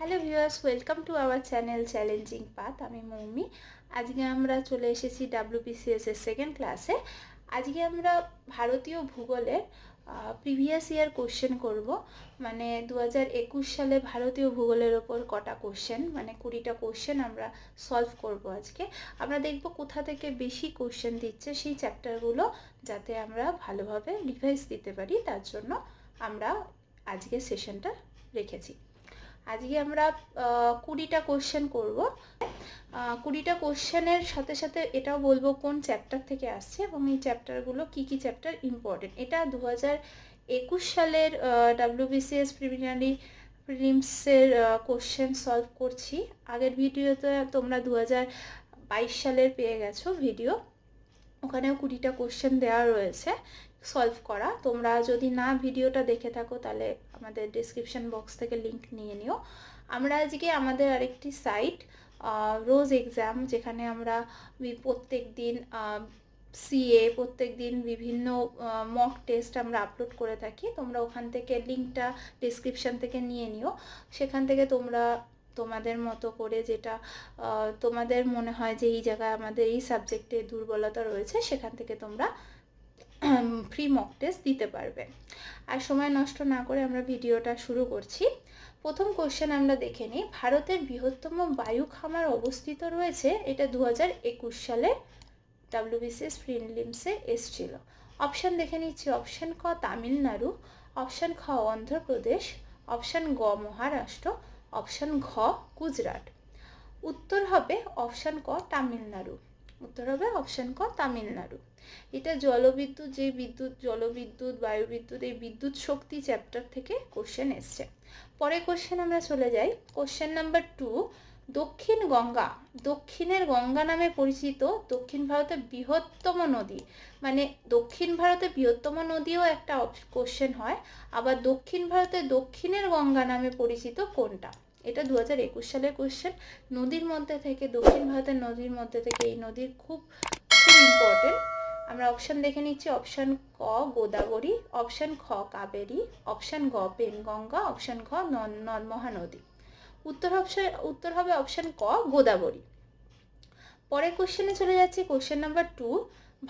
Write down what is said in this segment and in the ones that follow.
Hello viewers, welcome to our channel challenging path. আমি মৌমি। আজকে আমরা চলে এসেছি WBCS এর সেকেন্ড ক্লাসে। আজকে আমরা ভারতীয় ভূগোলের প্রিভিয়াস ইয়ার কোশ্চেন করব। মানে 2021 সালে ভারতীয় ভূগোলের ওপর কটা কোশ্চেন, মানে 20টা কোশ্চেন আমরা সলভ করব আজকে। আমরা দেখব কোথা থেকে বেশি কোশ্চেন দিচ্ছে সেই চ্যাপ্টারগুলো, যাতে আমরা ভালোভাবে রিভাইজ দিতে পারি। তার জন্য আমরা আজকে সেশনটা রেখেছি। আজকে আমরা 20টা কোশ্চেন করব। 20টা কোশ্চেনের সাথে সাথে এটাও বলবো কোন চ্যাপ্টার থেকে আসছে এবং এই চ্যাপ্টারগুলো কী কী চ্যাপ্টার ইম্পর্টেন্ট। এটা 2021 সালের WBCS প্রিলিমসের কোশ্চেন সলভ করছি। আগের ভিডিওতে তোমরা 2022 সালের পেয়ে গেছো ভিডিও, ওখানেও 20টা কোশ্চেন দেওয়া রয়েছে সলভ করা। তোমরা যদি না ভিডিওটা দেখে থাকো তাহলে আমাদের ডিসক্রিপশন বক্স থেকে লিংক নিয়ে নিও। আমরা আজকে আমাদের আরেকটি সাইট রোজ এক্সাম, যেখানে আমরা প্রত্যেক দিন সিএ, প্রত্যেক দিন বিভিন্ন মক টেস্ট আমরা আপলোড করে থাকি। তোমরা ওখান থেকে লিঙ্কটা ডিসক্রিপশন থেকে নিয়ে নিও। সেখান থেকে তোমরা তোমাদের মতো করে যেটা তোমাদের মনে হয় যে এই জায়গায় আমাদের এই সাবজেক্টে দুর্বলতা রয়েছে, সেখান থেকে তোমরা ফ্রি মক টেস্ট দিতে পারবে। আর সময় নষ্ট না করে আমরা ভিডিওটা শুরু করছি। প্রথম কোশ্চেন আমরা দেখে নিই। ভারতের বৃহত্তম বায়ু খামার অবস্থিত রয়েছে। এটা 2021 সালে WBCS প্রিলিমসে এসেছিল। অপশান দেখে নিচ্ছি। অপশান ক তামিলনাড়ু, অপশান খ অন্ধ্রপ্রদেশ, অপশান গ মহারাষ্ট্র, অপশান ঘ গুজরাট। উত্তর হবে অপশান ক তামিলনাড়ু। উত্তর হবে অপশান ক তামিলনাড়ু। এটা জলবিদ্যুৎ, যে বিদ্যুৎ, জলবিদ্যুৎ, বায়ুবিদ্যুৎ, এই বিদ্যুৎ শক্তি চ্যাপ্টার থেকে কোশ্চেন এসছে। পরে কোশ্চেন আমরা চলে যাই। কোশ্চেন নাম্বার 2, দক্ষিণ গঙ্গা, দক্ষিণের গঙ্গা নামে পরিচিত দক্ষিণ ভারতের বৃহত্তম নদী। মানে দক্ষিণ ভারতের বৃহত্তম নদীও একটা কোশ্চেন হয়, আবার দক্ষিণ ভারতের দক্ষিণের গঙ্গা নামে পরিচিত কোনটা। এটা 2021 সালের কোশ্চেন। নদীর মধ্যে থেকে, দক্ষিণ ভারতের নদীর মধ্যে থেকে এই নদীর খুব ইম্পর্টেন্ট। আমরা অপশান দেখে নিচ্ছি। অপশান ক গোদাবরী, অপশান খ কাবেরী, অপশান গ পেনগঙ্গা, অপশান ঘ মহানদী। উত্তর হবে অপশান ক গোদাবরী। পরের কোশ্চেনে চলে যাচ্ছি। কোশ্চেন নাম্বার 2,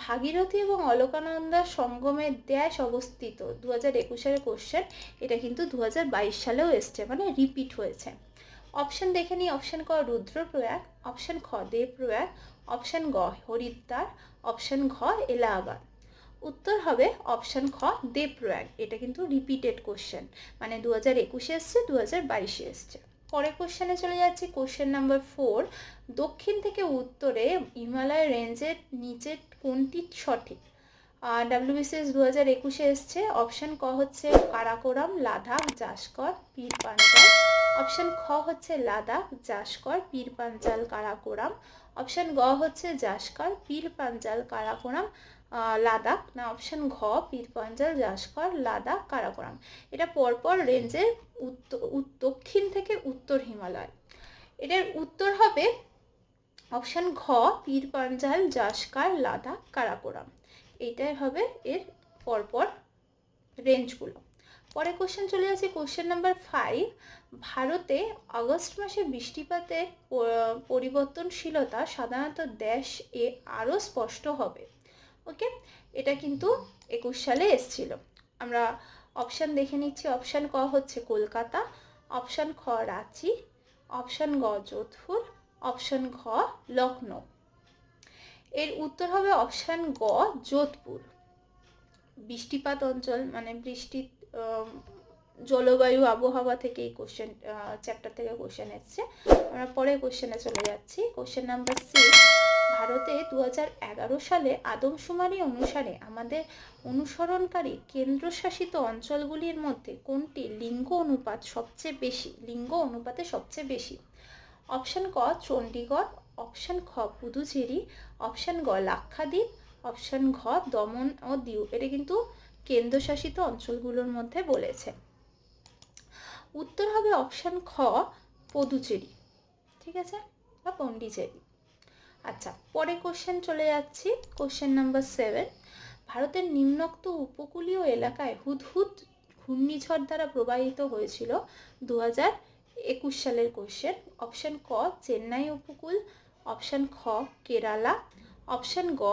ভাগীরথী এবং অলকানন্দার সঙ্গমের দেশ অবস্থিত। 2021 সালের কোশ্চেন। এটা কিন্তু 2022 সালেও এসছে, মানে রিপিট হয়েছে। অপশান দেখে নিই। অপশান ক রুদ্রপ্রয়াগ, অপশান খ দেবপ্রয়াগ, অপশান গ হরিদ্বার, অপশান ঘ এলাহাবাদ। উত্তর হবে অপশান খ দেবপ্রয়াগ। এটা কিন্তু রিপিটেড কোশ্চেন, মানে 2021 এসছে, 2022 এসছে। পরের কোশ্চেনে চলে যাচ্ছি। কোশ্চেন নাম্বার 4, দক্ষিণ থেকে উত্তরে হিমালয় রেঞ্জের নিচে কোনটি সঠিক। WBCS 2021 এসছে। অপশান ক হচ্ছে কারাকোরাম, লাদাখ, জাসকর, পীর পাঞ্জাল। অপশান খ হচ্ছে লাদাখ, জাসকর, পীর পাঞ্জাল, কারাকোরাম। অপশান গ হচ্ছে জাসকর, পীর পাঞ্জাল, কারাকোরাম, লাদাখ। না, অপশান ঘ পীর পাঞ্জাল, জাসকর, লাদাখ, কারাকোরাম। এটা পরপর রেঞ্জের দক্ষিণ থেকে উত্তর হিমালয়। এটার উত্তর হবে অপশান ঘ পীর পাঞ্জাল, জাসকর, লাদাখ, কারাকোরাম। এইটাই হবে এর পরপর রেঞ্জগুলো। পরে কোশ্চেন চলে যাচ্ছে। কোশ্চেন নাম্বার 5, ভারতে আগস্ট মাসে বৃষ্টিপাতের পরিবর্তনশীলতা সাধারণত দেশ এ আরও স্পষ্ট হবে। ওকে, এটা কিন্তু 21 সালে এসছিল। আমরা অপশান দেখে নিচ্ছি। অপশান ক হচ্ছে কলকাতা, অপশান খ রাঁচি, অপশান গ যোধপুর, অপশান ঘ লখনৌ। এর উত্তর হবে অপশান গ যোধপুর। বৃষ্টিপাত অঞ্চল, মানে বৃষ্টি, জলবায়ু, আবহাওয়া থেকে এই কোশ্চেন চ্যাপ্টার থেকে কোশ্চেন এসছে। আমরা পরে কোশ্চেনে চলে যাচ্ছি। কোশ্চেন নাম্বার 6, ভারতে 2011 সালে আদমশুমারি অনুসারে আমাদের অনুসরণকারী কেন্দ্রশাসিত অঞ্চলগুলির মধ্যে কোনটি লিঙ্গ অনুপাতে সবচেয়ে বেশি। অপশান ক চণ্ডীগড়, অপশান খ পুদুচেরি, অপশান গ লাক্ষাদ্বীপ, অপশান ঘ দমন ও দিউ। এটা কিন্তু কেন্দ্রশাসিত অঞ্চলগুলোর মধ্যে বলেছে। উত্তর হবে অপশান খ পুদুচেরি, ঠিক আছে, বা পন্ডিচেরি। আচ্ছা, পরে কোশ্চেন চলে যাচ্ছি। কোশ্চেন নাম্বার 7, ভারতের নিম্নোক্ত উপকূলীয় এলাকায় হুদহুদ ঘূর্ণিঝড় দ্বারা প্রবাহিত হয়েছিল 21 সালের কোশ্চেন। অপশান ক চেন্নাই উপকূল, অপশান খ কেরালা, অপশান গ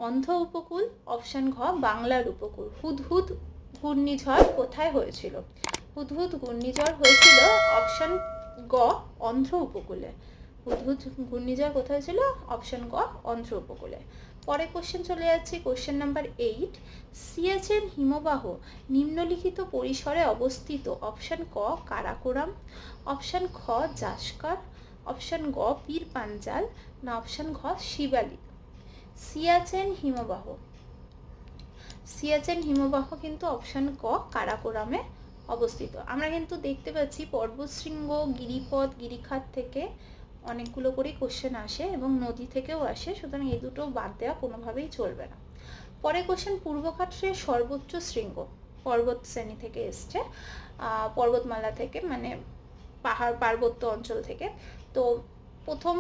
অন্ধ্র উপকূল, অপশান ঘ বাংলার উপকূল। হুদহুদ ঘূর্ণিঝড় কোথায় হয়েছিল? হুদহুদ ঘূর্ণিঝড় হয়েছিল অপশান গ অন্ধ্র উপকূলে। হুদহুদ ঘূর্ণিঝড় কোথায় ছিল? অপশান গ অন্ধ্র উপকূলে। পরে কোশ্চেন চলে যাচ্ছি, কোশ্চেন নাম্বার 8। সিয়াচেন হিমবাহ নিম্নলিখিত পরিসরে অবস্থিত। অপশান ক কারাকোরাম, অপশান খ জাস্কার, অপশান গ পীর পাঞ্জাল, না অপশান ঘ শিবালিক। সিয়াচেন হিমবাহ, সিয়াচেন হিমবাহ কিন্তু অপশান ক কারাকোরামে অবস্থিত। আমরা কিন্তু দেখতে পাচ্ছি পর্বতশৃঙ্গ, গিরিপথ, গিরিখাত থেকে অনেকগুলো করে কোশ্চেন আসে এবং নদী থেকেও আসে, সুতরাং এই দুটো বাদ দেওয়া কোনোভাবেই চলবে না। পরে কোশ্চেন পূর্বঘাটের সর্বোচ্চ শৃঙ্গ, পর্বত শ্রেণী থেকে এসছে, পর্বতমালা থেকে, মানে পাহাড় পার্বত্য অঞ্চল থেকে। তো প্রথম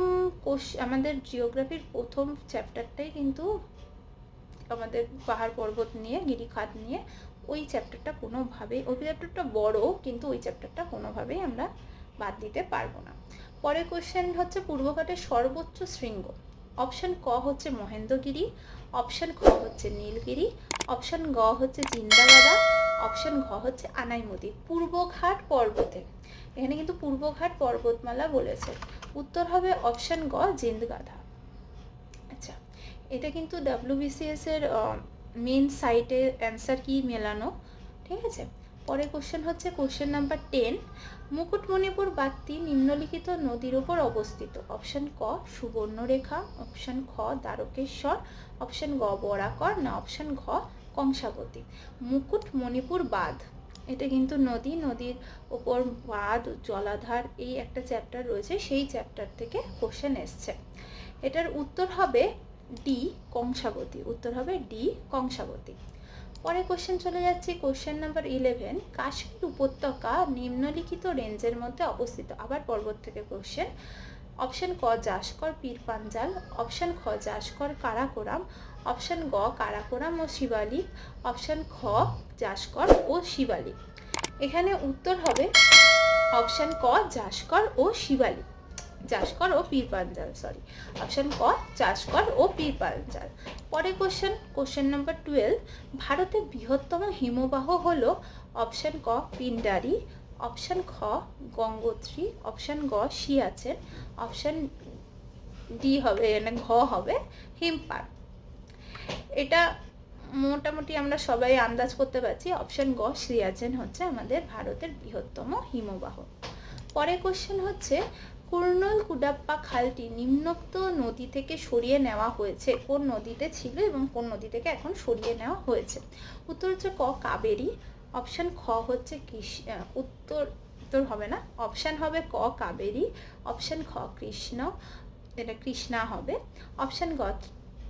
আমাদের জিওগ্রাফির প্রথম চ্যাপ্টারটাই কিন্তু আমাদের পাহাড় পর্বত নিয়ে, গিরিখাত নিয়ে। ওই চ্যাপ্টারটা কোনোভাবেই, ওই চ্যাপ্টারটা বড় কিন্তু ওই চ্যাপ্টারটা কোনোভাবেই আমরা বাদ দিতে পারবো না। পরের কোশ্চেন হচ্ছে পূর্বঘাটের সর্বোচ্চ শৃঙ্গ। অপশান ক হচ্ছে মহেন্দ্রগিরি, অপশান খ হচ্ছে নীলগিরি, অপশান গ হচ্ছে জিন্দাগাদা, অপশান ঘ হচ্ছে আনাইমুদি। পূর্বঘাট পর্বতে, এখানে কিন্তু পূর্বঘাট পর্বতমালা বলেছে। উত্তর হবে অপশান গ জিন্দাগাদা। আচ্ছা, এটা কিন্তু WBCS এর মেন সাইটে অ্যান্সার কি মেলানো, ঠিক আছে। পরে কোশ্চেন হচ্ছে কোশ্চেন নাম্বার 10। মুকুটমণিপুর বাঁধটি নিম্নলিখিত নদীর উপর অবস্থিত। অপশান ক সুবর্ণরেখা, অপশান খ দ্বারকেশ্বর, অপশান গ বরাকর, না অপশান ঘ কংসাবতী। মুকুটমণিপুর বাঁধ, এটা কিন্তু নদী, নদীর ওপর বাঁধ, জলাধার, এই একটা চ্যাপ্টার রয়েছে, সেই চ্যাপ্টার থেকে কোশ্চেন এসছে। এটার উত্তর হবে ডি কংসাবতী, উত্তর হবে ডি কংসাবতী। পরে কোশ্চেন চলে যাচ্ছে কোশ্চেন নাম্বার 11। কাশ্মীর উপত্যকা নিম্নলিখিত রেঞ্জের মধ্যে অবস্থিত। আবার পর্বত থেকে কোশ্চেন। অপশান ক জাস্কর পীর পাঞ্জাল, অপশান খ জাস্কর কারাকোরাম, অপশান গ কারাকোরাম ও শিবালিক, অপশান খ জাস্কর ও শিবালিক। এখানে উত্তর হবে অপশান ক জাস্কর ও শিবালিক, জাস্কর ও পীর পাঞ্জাল, সরি, অপশান ক জাস্কর ও পীর পাঞ্জাল। পরে কোশ্চেন নাম্বার 12। ভারতের বৃহত্তম হিমবাহ হলো? অপশান ক পিন্ডারি, অপশান খ গঙ্গোত্রী, অপশান গ সিয়াচেন, অপশান ডি হবে, মানে ঘ হবে হিমপার। এটা মোটামুটি আমরা সবাই আন্দাজ করতে পারছি, অপশান গ সিয়াচেন হচ্ছে আমাদের ভারতের বৃহত্তম হিমবাহ। পরে কোশ্চেন হচ্ছে কুর্নুল কুডাপ্পা খালটি নিম্নোক্ত নদী থেকে সরিয়ে নেওয়া হয়েছে। কোন নদীতে ছিল এবং কোন নদী থেকে এখন সরিয়ে নেওয়া হয়েছে? উত্তর হচ্ছে ক কাবেরী, অপশান খ হচ্ছে উত্তর হবে না, অপশান হবে ক কাবেরী, অপশান খ কৃষ্ণ, এটা কৃষ্ণা হবে, অপশান গ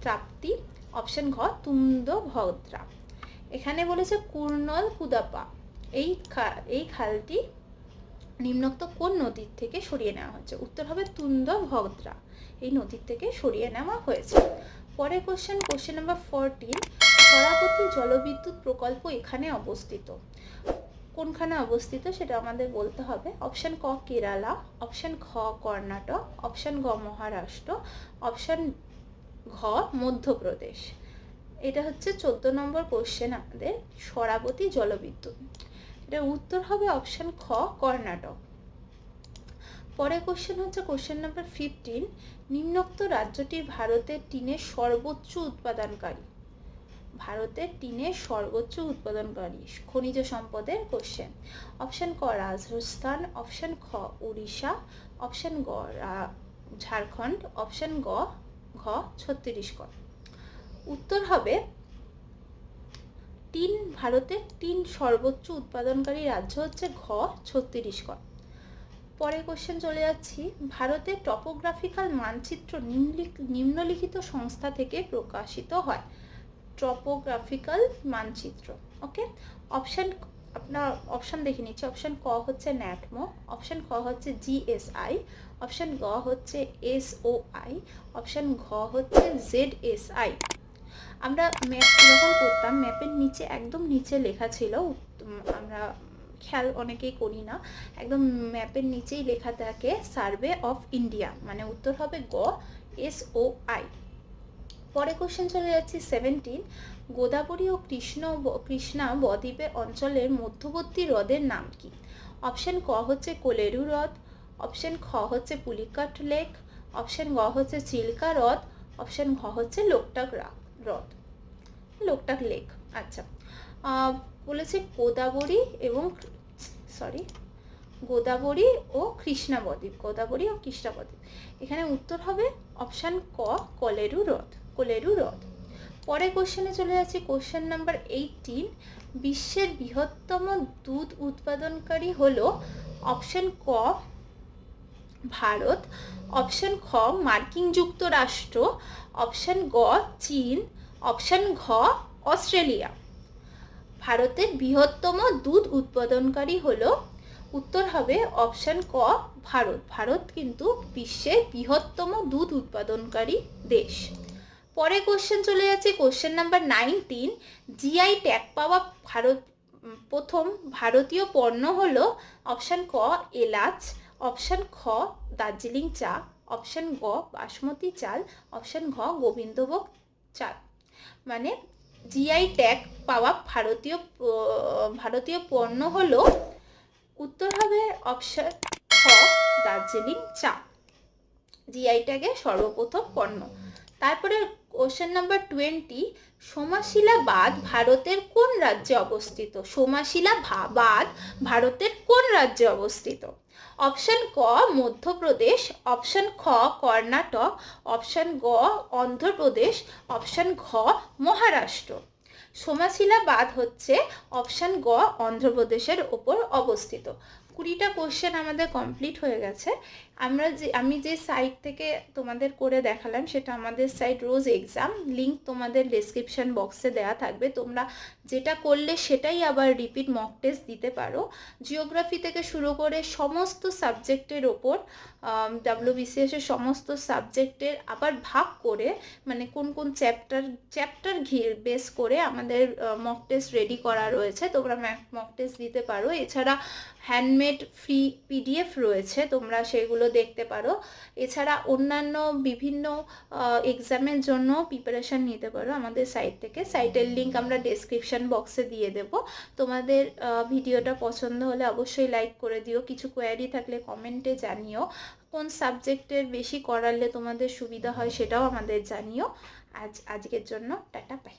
তৃপ্তি, অপশান ঘ তুঙ্গভদ্রা। এখানে বলেছে কুর্নুল কুডাপ্পা, এই খালটি নিম্নোক্ত কোন নদীর থেকে সরিয়ে নেওয়া হচ্ছে? উত্তর হবে তুঙ্গভদ্রা, এই নদীর থেকে সরিয়ে নেওয়া হয়েছে। পরে কোশ্চেন নাম্বার 14। শরাবতী জলবিদ্যুৎ প্রকল্প এখানে অবস্থিত। কোনখানে অবস্থিত সেটা আমাদের বলতে হবে। অপশান ক কেরালা, অপশান খ কর্ণাটক, অপশান গ মহারাষ্ট্র, অপশান ঘ মধ্যপ্রদেশ। এটা হচ্ছে 14 নম্বর কোশ্চেন আমাদের, শরাবতী জলবিদ্যুৎ। এটার উত্তর হবে অপশান খ কর্ণাটক। পরে কোশ্চেন হচ্ছে কোশ্চেন নাম্বার 15। নিম্নোক্ত রাজ্যটি ভারতের টিনের সর্বোচ্চ উৎপাদনকারী। ভারতের টিনের সর্বোচ্চ উৎপাদনকারী খনিজ সম্পদের কোশ্চেন। অপশান ক রাজস্থান, অপশান খ উড়িষ্যা, অপশান গ ঝাড়খণ্ড, অপশান ঘ ছত্তিশগড়। উত্তর হবে ভারতের টিন সর্বোচ্চ উৎপাদনকারী রাজ্য হচ্ছে ঘ ছত্তিশগড়। পরে কোশ্চেন চলে যাচ্ছি, ভারতের টপোগ্রাফিক্যাল মানচিত্র নিম্নলিখিত সংস্থা থেকে প্রকাশিত হয়। টপোগ্রাফিক্যাল মানচিত্র, ওকে। অপশান দেখে নিচ্ছি। অপশান ক হচ্ছে ন্যাটমো, অপশান খ হচ্ছে GSI, অপশান গ হচ্ছে SOI, অপশান ঘ হচ্ছে ZSI। আমরা ম্যাপ যখন করতাম, ম্যাপের নিচে একদম নিচে লেখা ছিল আমরা খেয়াল অনেকেই করি না, একদম ম্যাপের নিচেই লেখা থাকে সার্ভে অফ ইন্ডিয়া, মানে উত্তর হবে গ SOI। পরে কোশ্চেন চলে যাচ্ছি 17, গোদাবরী ও কৃষ্ণা বদ্বীপে অঞ্চলের মধ্যবর্তী হ্রদের নাম কি? অপশন ক হচ্ছে কোলেরু হ্রদ, অপশন খ হচ্ছে পুলিকাট লেক, অপশন গ হচ্ছে চিল্কা হ্রদ, অপশন ঘ হচ্ছে লোকটাক হ্রদ, লোকটাক লেক। আচ্ছা, বলেছে গোদাবরী ও কৃষ্ণা বদ্বীপ, গোদাবরী ও কৃষ্ণা বদ্বীপ। এখানে উত্তর হবে অপশন ক কোলেরু হ্রদ। পরে কোশ্চেনে চলে যাচ্ছে কোশ্চেন নাম্বার 18, বিশ্বের বৃহত্তম দুধ উৎপাদনকারী হলো অপশন ক ভারত, অপশন খ মার্কিন যুক্তরাষ্ট্র, অপশন গ চীন, অপশন ঘ অস্ট্রেলিয়া। ভারতের বৃহত্তম দুধ উৎপাদনকারী হলো, উত্তর হবে অপশন ক ভারত। ভারত কিন্তু বিশ্বের বৃহত্তম দুধ উৎপাদনকারী দেশ। পরে কোশ্চেন চলে যাচ্ছে কোশ্চেন নাম্বার 19, জিআই ট্যাগ পাওয়া প্রথম ভারতীয় পণ্য হলো অপশন ক এলাচ, অপশন খ দার্জিলিং চা, অপশন গ বাসমতি চাল, অপশন ঘ গোবিন্দভোগ চাল। মানে জিআই ট্যাগ পাওয়া ভারতীয় পণ্য হলো, উত্তর হবে অপশন খ দার্জিলিং চা, জিআই ট্যাগে সর্বপ্রথম পণ্য। তারপরে কোশ্চেন নাম্বার 20, সোমাশিলা বাঁধ ভারতের কোন রাজ্যে অবস্থিত? সোমাশিলা বাঁধ ভারতের কোন রাজ্যে অবস্থিত? অপশন ক মধ্যপ্রদেশ, অপশন খ কর্ণাটক, অপশন গ অন্ধ্রপ্রদেশ, অপশন ঘ মহারাষ্ট্র। সোমাশিলা বাঁধ হচ্ছে অপশন গ অন্ধ্রপ্রদেশের ওপর অবস্থিত। 20টা কোশ্চেন আমাদের কমপ্লিট হয়ে গেছে। আমি যে সাইট থেকে তোমাদের করে দেখালাম সেটা আমাদের সাইট রোজ এক্সাম, লিঙ্ক তোমাদের ডেসক্রিপশন বক্সে দেওয়া থাকবে। তোমরা যেটা করলে সেটাই আবার রিপিট মক টেস্ট দিতে পারো। জিওগ্রাফি থেকে শুরু করে সমস্ত সাবজেক্টের ওপর WBCS এর সমস্ত সাবজেক্টের আবার ভাগ করে, মানে কোন কোন চ্যাপ্টার বেস করে আমাদের মক টেস্ট রেডি করা রয়েছে, তোমরা মক টেস্ট দিতে পারো। এছাড়া হ্যান্ডমেড ফ্রি PDF রয়েছে, তোমরা সেগুলো দেখতে পারো। এছাড়া অন্যান্য বিভিন্ন এক্সামের জন্য প্রিপারেশান নিতে পারো আমাদের সাইট থেকে। সাইটের লিঙ্ক আমরা ডেসক্রিপশন বক্সে দিয়ে দেব। তোমাদের ভিডিওটা পছন্দ হলে অবশ্যই লাইক করে দিও, কিছু কোয়ারি থাকলে কমেন্টে জানিও, কোন সাবজেক্টের বেশি করালে তোমাদের সুবিধা হয় সেটাও আমাদের জানিও। আজকের জন্য টাটা, বাই।